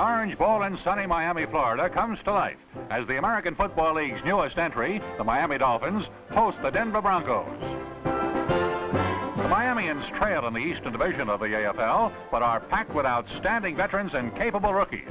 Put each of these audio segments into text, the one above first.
Orange Bowl in sunny Miami, Florida comes to life as the American Football League's newest entry, the Miami Dolphins, host the Denver Broncos. The Miamians trail in the Eastern Division of the AFL, but are packed with outstanding veterans and capable rookies.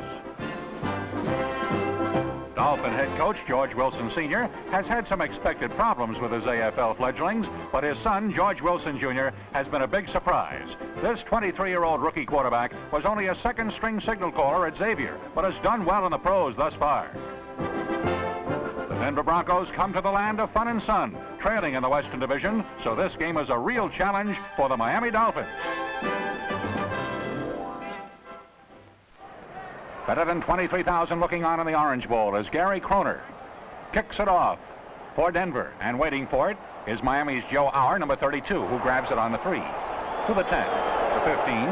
Dolphin head coach George Wilson Sr. has had some expected problems with his AFL fledglings, but his son, George Wilson Jr., has been a big surprise. This 23-year-old rookie quarterback was only a second-string signal caller at Xavier, but has done well in the pros thus far. The Denver Broncos come to the land of fun and sun, trailing in the Western Division, so this game is a real challenge for the Miami Dolphins. Better than 23,000 looking on in the Orange Bowl as Gary Kroner kicks it off for Denver, and waiting for it is Miami's Joe Auer, number 32, who grabs it on the 3, to the 10, the 15,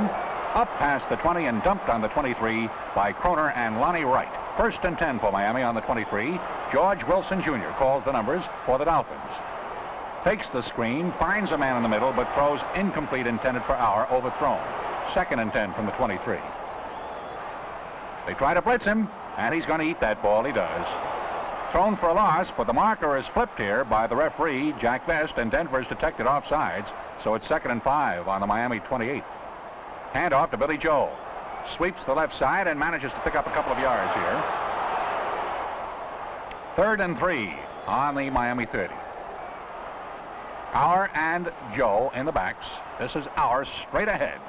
up past the 20 and dumped on the 23 by Kroner and Lonnie Wright. First and 10 for Miami on the 23. George Wilson Jr. calls the numbers for the Dolphins. Fakes the screen, finds a man in the middle, but throws incomplete, intended for Auer, overthrown. Second and 10 from the 23. They try to blitz him, and he's going to eat that ball. He does. Thrown for a loss, but the marker is flipped here by the referee, Jack Best, and Denver's detected offsides, so it's 2nd and 5 on the Miami 28. Handoff to Billy Joe. Sweeps the left side and manages to pick up a couple of yards here. 3rd and 3 on the Miami 30. Auer and Joe in the backs. This is Auer straight ahead.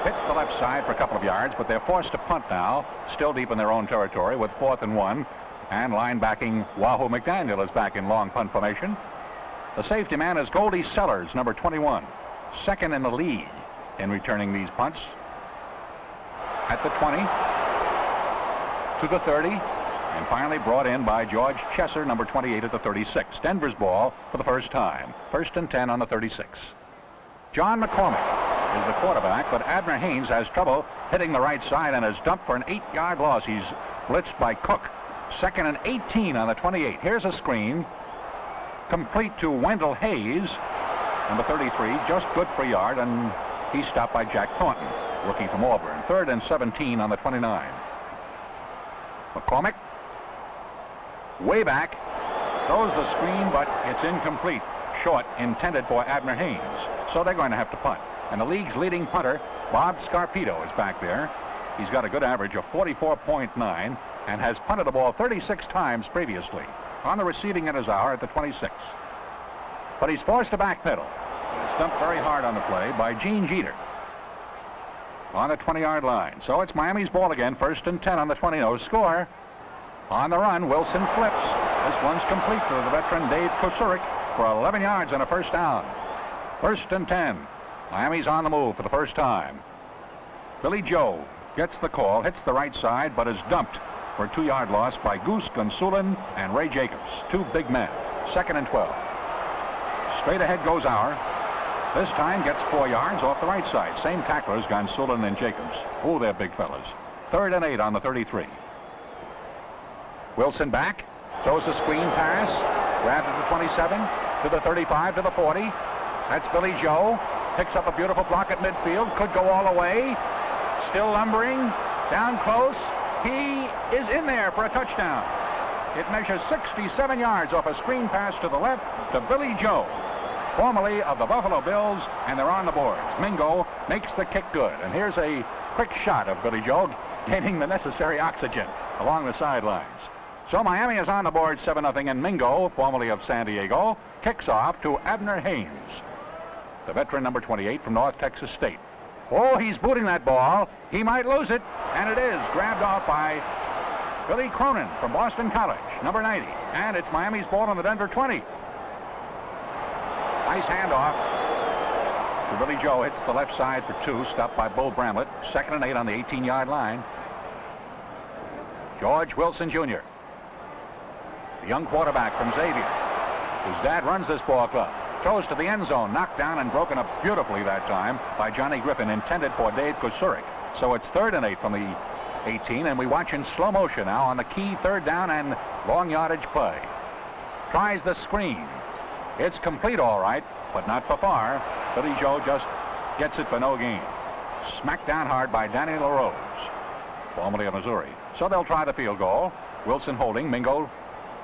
Hits the left side for a couple of yards, but they're forced to punt now, still deep in their own territory with 4th and 1. And linebacking Wahoo McDaniel is back in long punt formation. The safety man is Goldie Sellers, number 21, second in the league in returning these punts. At the 20, to the 30, and finally brought in by George Chesser, number 28, at the 36. Denver's ball for the first time. 1st and 10 on the 36. John McCormick is the quarterback, but Abner Haynes has trouble hitting the right side and is dumped for an 8-yard loss. He's blitzed by Cook. 2nd and 18 on the 28. Here's a screen complete to Wendell Hayes, number 33, just good for a yard, and he's stopped by Jack Thornton, rookie from Auburn. 3rd and 17 on the 29. McCormick way back, throws the screen, but it's incomplete. Short, intended for Abner Haynes, so they're going to have to punt. And the league's leading punter, Bob Scarpito, is back there. He's got a good average of 44.9 and has punted the ball 36 times previously. On the receiving end is Auer at the 26. But he's forced to backpedal. It's dumped very hard on the play by Gene Jeter on the 20-yard line. So it's Miami's ball again. 1st and 10 on the 20. No score. On the run, Wilson flips. This one's complete to the veteran Dave Kosurik for 11 yards and a first down. 1st and 10. Miami's on the move for the first time. Billy Joe gets the call, hits the right side, but is dumped for a 2-yard loss by Goose Gonsoulin and Ray Jacobs. Two big men. 2nd and 12. Straight ahead goes Auer. This time gets 4 yards off the right side. Same tacklers, Gonsoulin and Jacobs. Oh, they're big fellas. 3rd and 8 on the 33. Wilson back, throws a screen pass, grabbed at the 27, to the 35, to the 40. That's Billy Joe. Picks up a beautiful block at midfield, could go all the way. Still lumbering, down close. He is in there for a touchdown. It measures 67 yards off a screen pass to the left to Billy Joe, formerly of the Buffalo Bills, and they're on the boards. Mingo makes the kick good, and here's a quick shot of Billy Joe gaining the necessary oxygen along the sidelines. So Miami is on the board 7-0, and Mingo, formerly of San Diego, kicks off to Abner Haynes, the veteran number 28 from North Texas State. Oh, he's booting that ball. He might lose it, and it is grabbed off by Billy Cronin from Boston College, number 90. And it's Miami's ball on the Denver 20. Nice handoff to Billy Joe. Hits the left side for 2, stopped by Bull Bramlett. 2nd and 8 on the 18-yard line. George Wilson Jr., the young quarterback from Xavier, whose dad runs this ball club. Throws to the end zone, knocked down and broken up beautifully that time by Johnny Griffin, intended for Dave Kosurik. So it's 3rd and 8 from the 18, and we watch in slow motion now on the key 3rd down and long yardage play. Tries the screen. It's complete all right, but not for far. Billy Joe just gets it for no gain. Smacked down hard by Danny LaRose. formerly of Missouri. So they'll try the field goal. Wilson holding, Mingo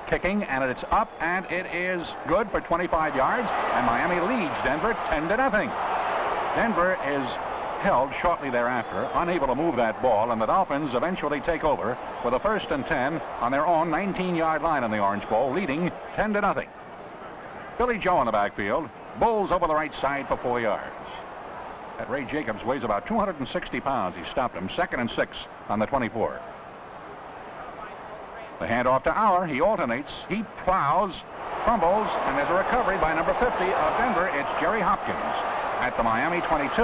kicking, and it's up, and it is good for 25 yards, and Miami leads Denver 10-0. Denver is held shortly thereafter, unable to move that ball, and the Dolphins eventually take over with a 1st and 10 on their own 19-yard line in the Orange Bowl, leading 10-0. Billy Joe in the backfield, bowls over the right side for 4 yards. That Ray Jacobs weighs about 260 pounds. He stopped him. 2nd and 6 on the 24. The handoff to Auer. He alternates. He plows, fumbles, and there's a recovery by number 50 of Denver. It's Jerry Hopkins at the Miami 22.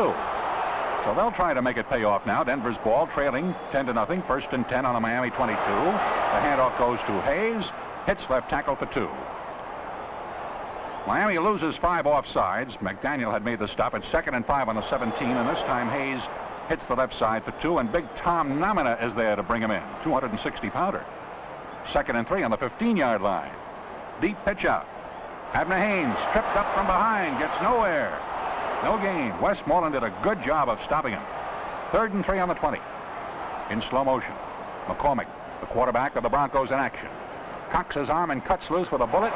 So they'll try to make it pay off now. Denver's ball trailing 10-0. 1st and 10 on the Miami 22. The handoff goes to Hayes. Hits left tackle for 2. Miami loses 5 offsides. McDaniel had made the stop at 2nd and 5 on the 17, and this time Hayes hits the left side for 2, and big Tom Nomina is there to bring him in. 260-pounder. 2nd and 3 on the 15-yard line. Deep pitch out. Abner Haynes tripped up from behind, gets nowhere. No gain. Westmoreland did a good job of stopping him. 3rd and 3 on the 20. In slow motion, McCormick, the quarterback of the Broncos, in action. Cocks his arm and cuts loose with a bullet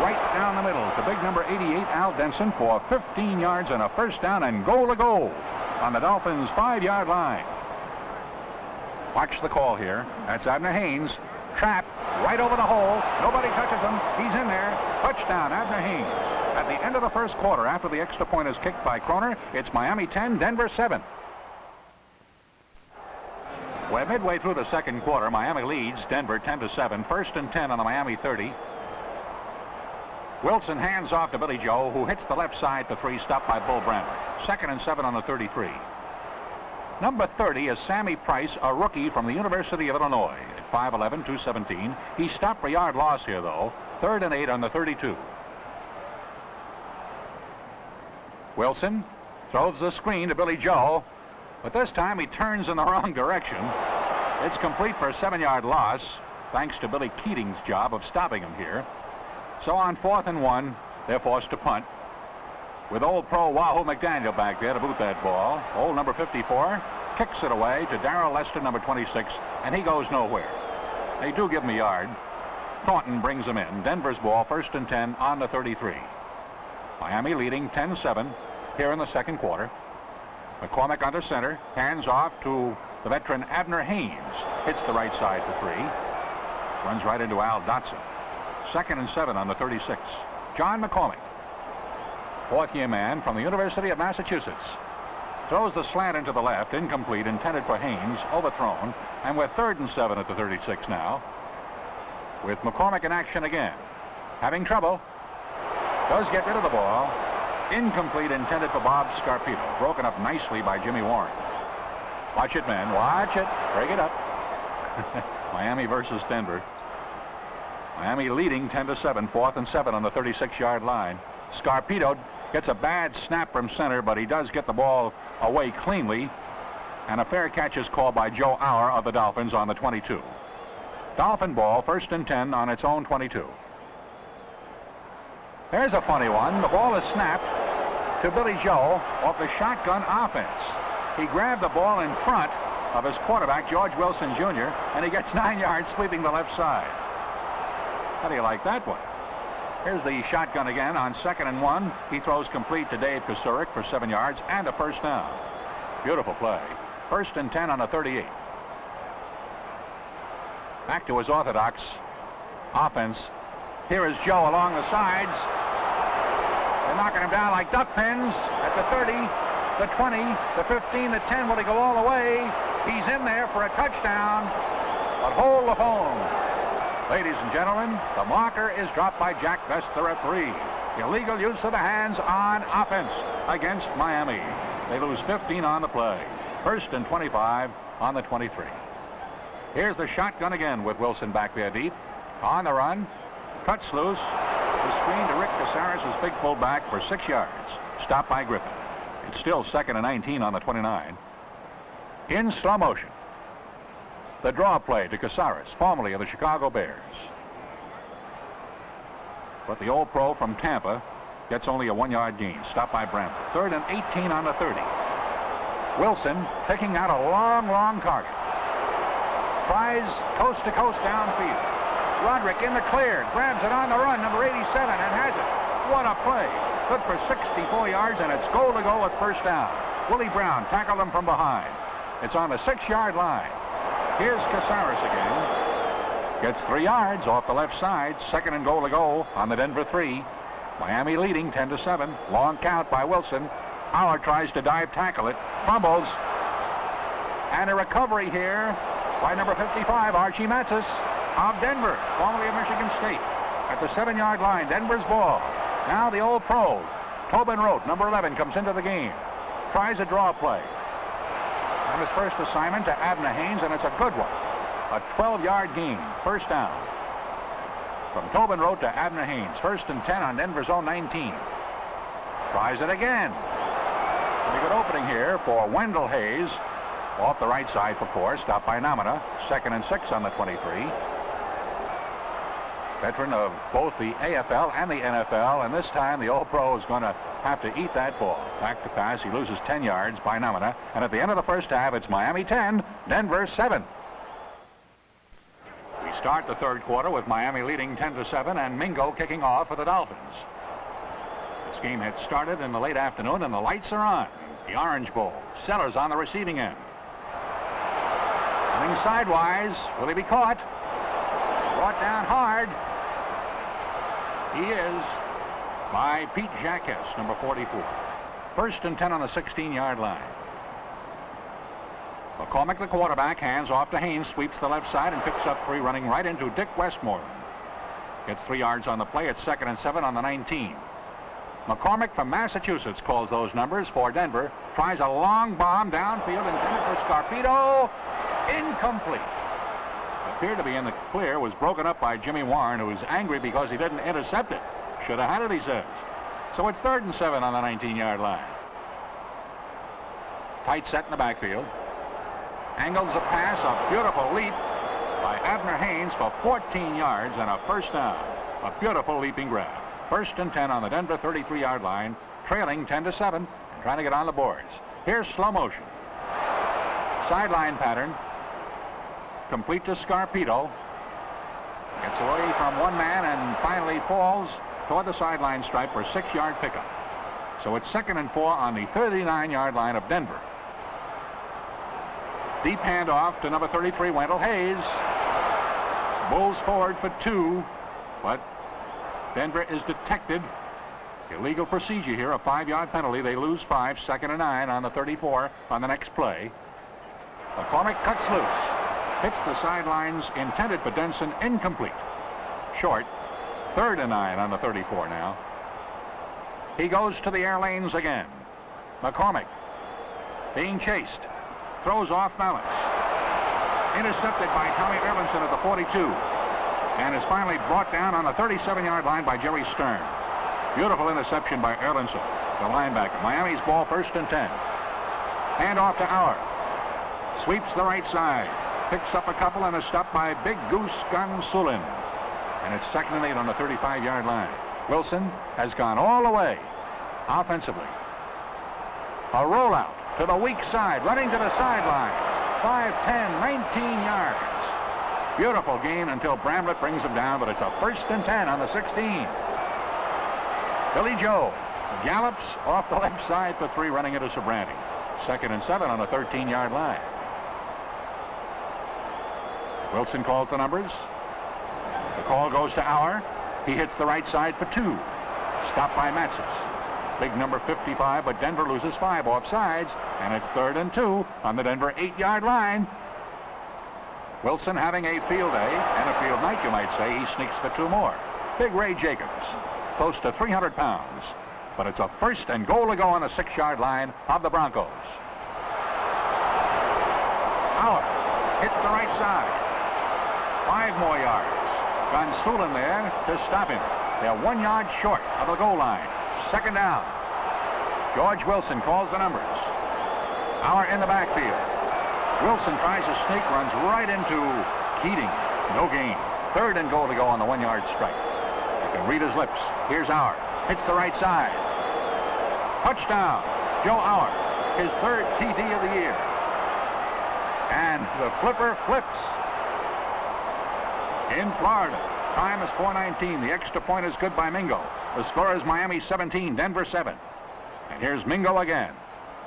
right down the middle to big number 88, Al Denson, for 15 yards and a 1st down, and goal to goal on the Dolphins' 5-yard line. Watch the call here. That's Abner Haynes. Trap right over the hole. Nobody touches him. He's in there. Touchdown, Abner Haynes. At the end of the 1st quarter, after the extra point is kicked by Kroner, it's Miami 10, Denver 7. We're midway through the 2nd quarter. Miami leads Denver 10-7. 1st and 10 on the Miami 30. Wilson hands off to Billy Joe, who hits the left side for 3, stopped by Bull Brandler. 2nd and 7 on the 33. Number 30 is Sammy Price, a rookie from the University of Illinois. At 5'11", 217. He stopped for yard loss here, though. 3rd and 8 on the 32. Wilson throws the screen to Billy Joe, but this time he turns in the wrong direction. It's complete for a 7-yard loss, thanks to Billy Keating's job of stopping him here. So on 4th and 1, they're forced to punt, with old pro Wahoo McDaniel back there to boot that ball. Old number 54 kicks it away to Darrell Lester, number 26, and he goes nowhere. They do give him a yard. Thornton brings him in. Denver's ball, 1st and 10 on the 33. Miami leading 10-7 here in the 2nd quarter. McCormick under center, hands off to the veteran Abner Haynes. Hits the right side for 3. Runs right into Al Dotson. 2nd and 7 on the 36. John McCormick, 4th-year man from the University of Massachusetts, throws the slant into the left, incomplete, intended for Haynes, overthrown, and we're 3rd and 7 at the 36 now, with McCormick in action again. Having trouble, does get rid of the ball. Incomplete, intended for Bob Scarpino, broken up nicely by Jimmy Warren. Watch it, man, watch it. Break it up. Miami versus Denver. Miami leading 10-7, 4th and 7 on the 36-yard line. Scarpino gets a bad snap from center, but he does get the ball away cleanly, and a fair catch is called by Joe Auer of the Dolphins on the 22. Dolphin ball, 1st and 10 on its own 22. There's a funny one. The ball is snapped to Billy Joe off the shotgun offense. He grabbed the ball in front of his quarterback, George Wilson Jr., and he gets 9 yards, sweeping the left side. How do you like that one? Here's the shotgun again on 2nd and 1. He throws complete to Dave Kosurik for 7 yards and a 1st down. Beautiful play. 1st and 10 on the 38. Back to his orthodox offense. Here is Joe along the sides. They're knocking him down like duck pins at the 30, the 20, the 15, the 10. Will he go all the way? He's in there for a touchdown, but hold the phone. Ladies and gentlemen, the marker is dropped by Jack Best, the referee. Illegal use of the hands on offense against Miami. They lose 15 on the play. 1st and 25 on the 23. Here's the shotgun again with Wilson back there deep. On the run. Cuts loose. The screen to Rick Casares' big fullback for 6 yards. Stopped by Griffin. It's still 2nd and 19 on the 29. In slow motion. The draw play to Casares, formerly of the Chicago Bears. But the old pro from Tampa gets only a 1-yard gain. Stopped by Bramble. 3rd and 18 on the 30. Wilson picking out a long target. Tries coast to coast downfield. Roderick in the clear. Grabs it on the run. Number 87 and has it. What a play. Good for 64 yards, and it's goal to go at first down. Willie Brown tackled him from behind. It's on the 6-yard line. Here's Casares again. Gets 3 yards off the left side. Second and goal to go on the Denver 3. Miami leading 10-7. Long count by Wilson. Howard tries to dive tackle it. Fumbles. And a recovery here by number 55, Archie Matzis of Denver, formerly of Michigan State. At the 7-yard line, Denver's ball. Now the old pro, Tobin Rote, number 11, comes into the game. Tries a draw play. On his first assignment to Abner Haynes, and it's a good one. A 12-yard gain, first down. From Tobin Rote to Abner Haynes, 1st and 10 on Denver's own 19. Tries it again. Pretty good opening here for Wendell Hayes. Off the right side for 4, stopped by Namita. 2nd and 6 on the 23. Veteran of both the AFL and the NFL, and this time the old pro is going to have to eat that ball. Back to pass, he loses 10 yards by Namita, and at the end of the first half, it's Miami 10, Denver 7. We start the third quarter with Miami leading 10-7 and Mingo kicking off for the Dolphins. This game had started in the late afternoon, and the lights are on. The Orange Bowl. Sellers on the receiving end. Running sidewise. Will he be caught? Brought down hard. He is by Pete Jacques, number 44. 1st and 10 on the 16-yard line. McCormick, the quarterback, hands off to Haynes, sweeps the left side and picks up 3, running right into Dick Westmoreland. Gets 3 yards on the play. It's 2nd and 7 on the 19. McCormick from Massachusetts calls those numbers for Denver. Tries a long bomb downfield intended for Scarpino. Incomplete. Appeared to be in the clear. Was broken up by Jimmy Warren, who was angry because he didn't intercept it. Should have had it, he says. So it's 3rd and 7 on the 19-yard line. Tight set in the backfield. Angles a pass, a beautiful leap by Abner Haynes for 14 yards and a first down. A beautiful leaping grab. 1st and 10 on the Denver 33-yard line, trailing 10-7 and trying to get on the boards. Here's slow motion. Sideline pattern. Complete to Scarpino. Gets away from one man and finally falls toward the sideline stripe for a 6-yard pickup. So it's 2nd and 4 on the 39-yard line of Denver. Deep handoff to number 33, Wendell Hayes. Bulls forward for 2, but Denver is detected. Illegal procedure here, a 5-yard penalty. They lose 5, 2nd and 9 on the 34 on the next play. McCormick cuts loose. Hits the sidelines, intended for Denson, incomplete. Short, 3rd and 9 on the 34 now. He goes to the air lanes again. McCormick being chased. Throws off balance. Intercepted by Tommy Erlinson at the 42. And is finally brought down on the 37-yard line by Jerry Stern. Beautiful interception by Erlinson, the linebacker. Miami's ball, 1st and 10. Hand off to Auer. Sweeps the right side. Picks up a couple and is stopped by Big Goose Gonsulin. And it's 2nd and 8 on the 35-yard line. Wilson has gone all the way offensively. A rollout to the weak side, running to the sidelines. 5, 10, 19 yards. Beautiful gain until Bramlett brings him down, but it's a 1st and 10 on the 16. Billy Joe gallops off the left side for 3, running into Sobranti. 2nd and 7 on the 13-yard line. Wilson calls the numbers. The call goes to Auer. He hits the right side for 2. Stopped by Matzis. Big number 55, but Denver loses 5 off sides, and it's 3rd and 2 on the Denver 8-yard line. Wilson having a field day and a field night, you might say. He sneaks for 2 more. Big Ray Jacobs, close to 300 pounds, but it's a 1st and goal to go on the 6-yard line of the Broncos. Auer hits the right side. 5 more yards. Gonsulin there to stop him. They're 1 yard short of the goal line. 2nd down. George Wilson calls the numbers. Auer in the backfield. Wilson tries to sneak, runs right into Keating. No gain. 3rd and goal to go on the 1-yard strike. You can read his lips. Here's Auer. Hits the right side. Touchdown. Joe Auer. His 3rd TD of the year. And the flipper flips. in Florida. Time is 4:19. The extra point is good by Mingo. The score is Miami 17, Denver 7. And here's Mingo again,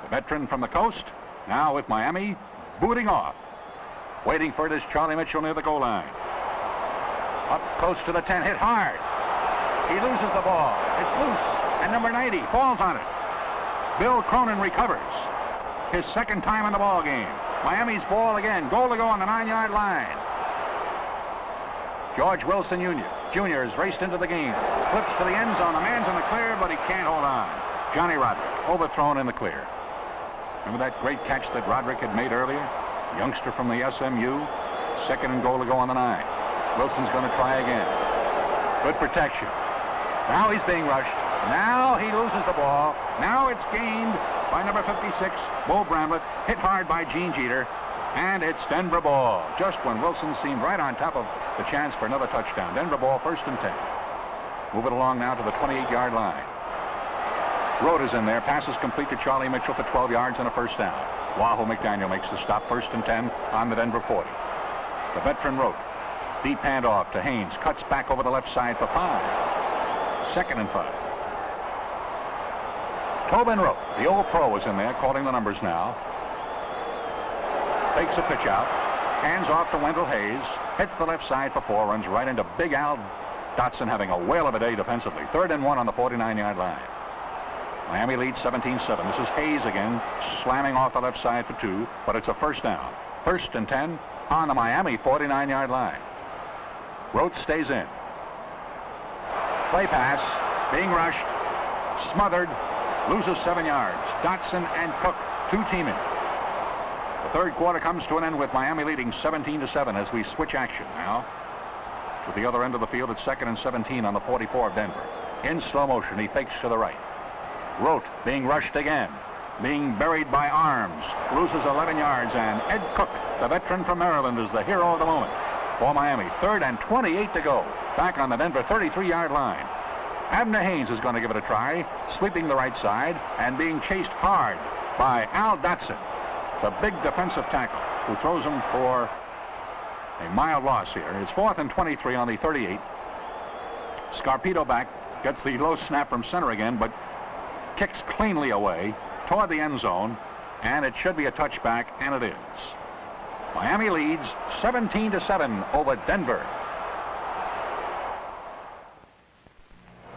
the veteran from the coast, now with Miami, booting off. Waiting for it is Charlie Mitchell near the goal line. Up close to the 10, hit hard. He loses the ball. It's loose, and number 90 falls on it. Bill Cronin recovers. His second time in the ball game. Miami's ball again. Goal to go on the 9-yard line. George Wilson Jr. has raced into the game. Flips to the end zone. The man's in the clear, but he can't hold on. Johnny Roderick, overthrown in the clear. Remember that great catch that Roderick had made earlier? The youngster from the SMU. Second and goal to go on the 9. Wilson's going to try again. Good protection. Now he's being rushed. Now he loses the ball. Now it's gained by number 56, Bo Bramlett, hit hard by Gene Jeter, and it's Denver ball. Just when Wilson seemed right on top of the chance for another touchdown. Denver ball, 1st and 10. Move it along now to the 28-yard line. Rote is in there. Passes complete to Charlie Mitchell for 12 yards and a first down. Wahoo McDaniel makes the stop, 1st and 10 on the Denver 40. The veteran Rote. Deep handoff to Haynes. Cuts back over the left side for 5. 2nd and 5. Tobin Rote, the old pro, is in there calling the numbers now. Takes a pitch out. Hands off to Wendell Hayes. Hits the left side for 4. Runs right into Big Al Dotson, having a whale of a day defensively. 3rd and 1 on the 49-yard line. Miami leads 17-7. This is Hayes again, slamming off the left side for 2, but it's a first down. 1st and 10 on the Miami 49-yard line. Rote stays in. Play pass, being rushed, smothered, loses 7 yards. Dotson and Cook, 2 teaming. The third quarter comes to an end with Miami leading 17-7 as we switch action now to the other end of the field at 2nd and 17 on the 44 of Denver. In slow motion, he fakes to the right. Rote being rushed again, being buried by arms, loses 11 yards, and Ed Cook, the veteran from Maryland, is the hero of the moment for Miami. 3rd and 28 to go, back on the Denver 33-yard line. Abner Haynes is going to give it a try, sweeping the right side and being chased hard by Al Dotson, the big defensive tackle, who throws him for a mild loss here. It's 4th and 23 on the 38. Scarpito back, gets the low snap from center again, but kicks cleanly away toward the end zone, and it should be a touchback, and it is. Miami leads 17-7 over Denver.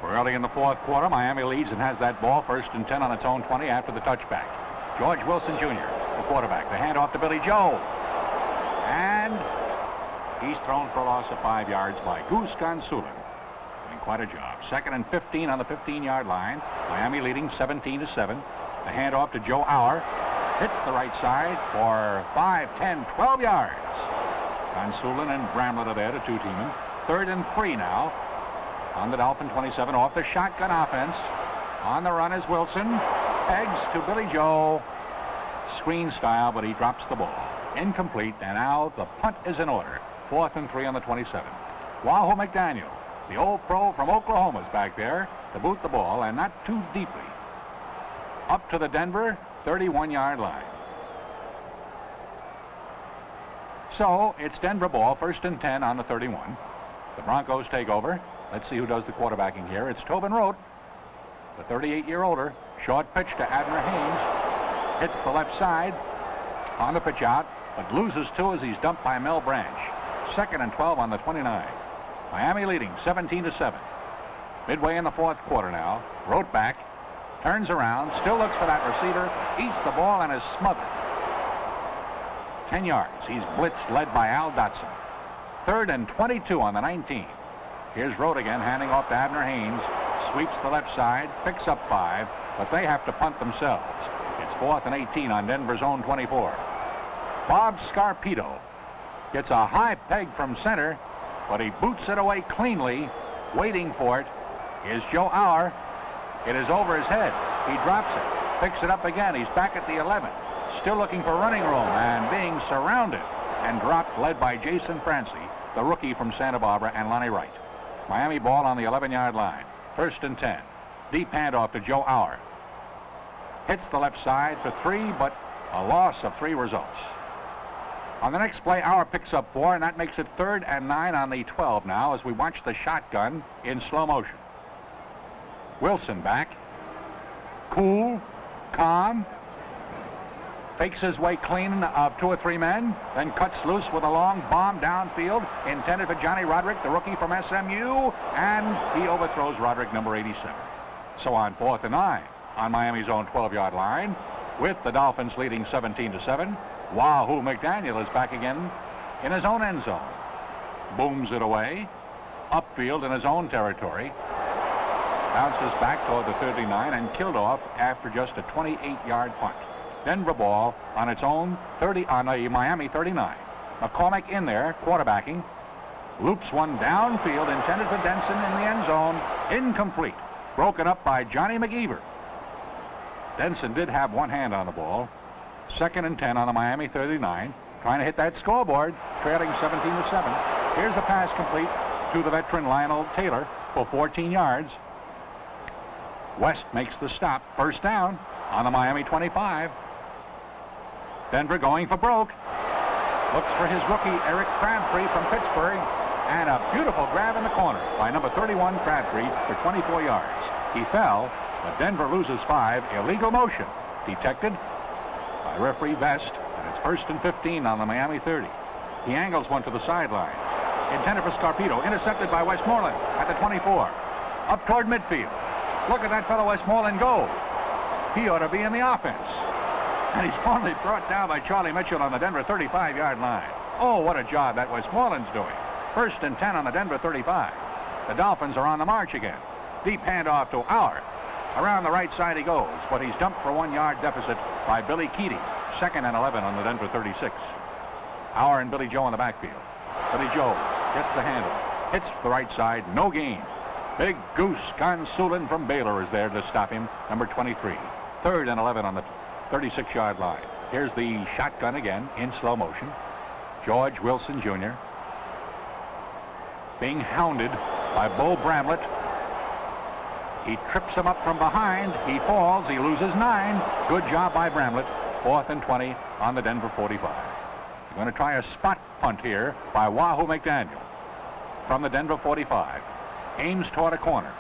We're early in the fourth quarter. Miami leads and has that ball, 1st and 10 on its own 20 after the touchback. George Wilson Jr., the quarterback. The handoff to Billy Joe. And he's thrown for a loss of 5 yards by Goose Gonsoulin. Doing quite a job. 2nd and 15 on the 15-yard line. Miami leading 17-7. The handoff to Joe Auer. Hits the right side for 5, 10, 12 yards. Gonsoulin and Bramlett are there to 2-team him. 3rd and 3 now on the Dolphin 27 off the shotgun offense. On the run is Wilson. Pegs to Billy Joe. Screen style, but he drops the ball. Incomplete, and now the punt is in order. 4th and 3 on the 27. Wahoo McDaniel, the old pro from Oklahoma, is back there to boot the ball, and not too deeply. Up to the Denver 31-yard line. So it's Denver ball, 1st and 10 on the 31. The Broncos take over. Let's see who does the quarterbacking here. It's Tobin Rote, the 38-year-older. Short pitch to Abner Haynes. Hits the left side on the pitch out, but loses 2 as he's dumped by Mel Branch. 2nd and 12 on the 29. Miami leading 17-7. Midway in the fourth quarter now. Rote back, turns around, still looks for that receiver, eats the ball and is smothered. 10 yards. He's blitzed, led by Al Dotson. 3rd and 22 on the 19. Here's Rote again, handing off to Abner Haynes. Sweeps the left side, picks up 5, but they have to punt themselves. It's 4th and 18 on Denver's own 24. Bob Scarpito gets a high peg from center, but he boots it away cleanly. Waiting for it is Joe Auer. It is over his head. He drops it, picks it up again. He's back at the 11, still looking for running room and being surrounded and dropped, led by Jason Francie, the rookie from Santa Barbara, and Lonnie Wright. Miami ball on the 11-yard line. 1st and 10. Deep handoff to Joe Auer. Hits the left side for 3, but a loss of 3 results. On the next play, Auer picks up 4, and that makes it 3rd and 9 on the 12 now as we watch the shotgun in slow motion. Wilson back. Cool, calm, fakes his way clean of 2 or 3 men, then cuts loose with a long bomb downfield intended for Johnny Roderick, the rookie from SMU, and he overthrows Roderick, number 87. So on 4th and 9 on Miami's own 12-yard line, with the Dolphins leading 17-7, Wahoo McDaniel is back again in his own end zone. Booms it away, upfield in his own territory, bounces back toward the 39 and killed off after just a 28-yard punt. Denver ball on its own 30 on a Miami 39. McCormick in there, quarterbacking, loops one downfield intended for Denson in the end zone, incomplete, broken up by Johnny McEver. Denson did have one hand on the ball. 2nd and 10 on the Miami 39, trying to hit that scoreboard, trailing 17-7. Here's a pass complete to the veteran Lionel Taylor for 14 yards. West makes the stop. 1st down on the Miami 25. Denver going for broke. Looks for his rookie Eric Crabtree from Pittsburgh, and a beautiful grab in the corner by number 31 Crabtree for 24 yards. He fell, but Denver loses 5. Illegal motion detected by referee Vest, and it's 1st and 15 on the Miami 30. He angles one to the sideline. Intended for Scarpino, intercepted by Westmoreland at the 24. Up toward midfield. Look at that fellow Westmoreland go. He ought to be in the offense. And he's finally brought down by Charlie Mitchell on the Denver 35-yard line. Oh, what a job that Westmoreland's doing. 1st and 10 on the Denver 35. The Dolphins are on the march again. Deep handoff to Auer. Around the right side he goes, but he's dumped for 1-yard deficit by Billy Keating. 2nd and 11 on the Denver 36. Auer and Billy Joe in the backfield. Billy Joe gets the handle. Hits the right side, no gain. Big Goose Consulin from Baylor is there to stop him, number 23. 3rd and 11 on the 36-yard line. Here's the shotgun again in slow motion. George Wilson Jr. being hounded by Bo Bramlett. He trips him up from behind. He falls. He loses 9. Good job by Bramlett. 4th and 20 on the Denver 45. They're going to try a spot punt here by Wahoo McDaniel from the Denver 45. Aims toward a corner.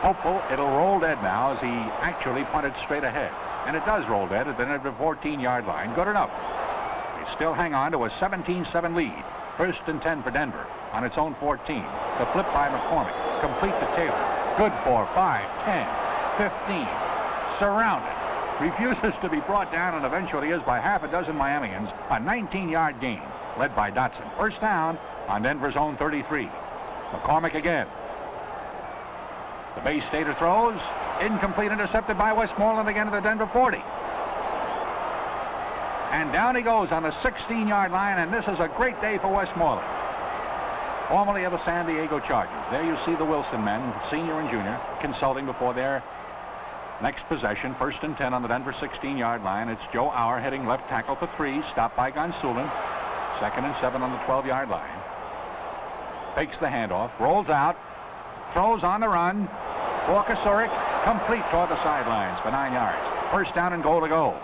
Hopeful it'll roll dead now as he actually punted straight ahead. And it does roll dead at the Denver 14-yard line. Good enough. They still hang on to a 17-7 lead. 1st and 10 for Denver on its own 14. The flip by McCormick. Complete to Taylor. Good for 5, 10, 15. Surrounded. Refuses to be brought down, and eventually is by half a dozen Miamians. A 19-yard gain led by Dotson. 1st down on Denver's own 33. McCormick again. The Bay Stater throws. Incomplete, intercepted by Westmoreland again to the Denver 40. And down he goes on the 16-yard line, and this is a great day for Westmoreland. Formerly of the San Diego Chargers. There you see the Wilson men, senior and junior, consulting before their next possession. 1st and 10 on the Denver 16-yard line. It's Joe Auer heading left tackle for 3, stopped by Gonsulin. 2nd and 7 on the 12-yard line. Fakes the handoff, rolls out, throws on the run for Kasurik, complete toward the sidelines for 9 yards. 1st down and goal to go.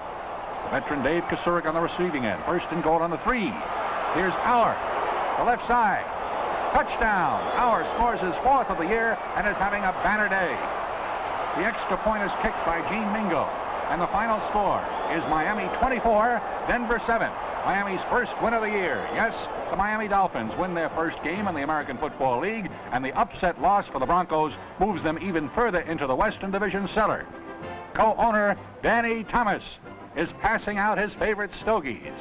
The veteran Dave Kasurik on the receiving end. 1st and goal on the 3. Here's Auer, the left side. Touchdown! Auer scores his 4th of the year and is having a banner day. The extra point is kicked by Gene Mingo. And the final score is Miami 24, Denver 7. Miami's first win of the year. Yes, the Miami Dolphins win their first game in the American Football League, and the upset loss for the Broncos moves them even further into the Western Division cellar. Co-owner Danny Thomas is passing out his favorite stogies.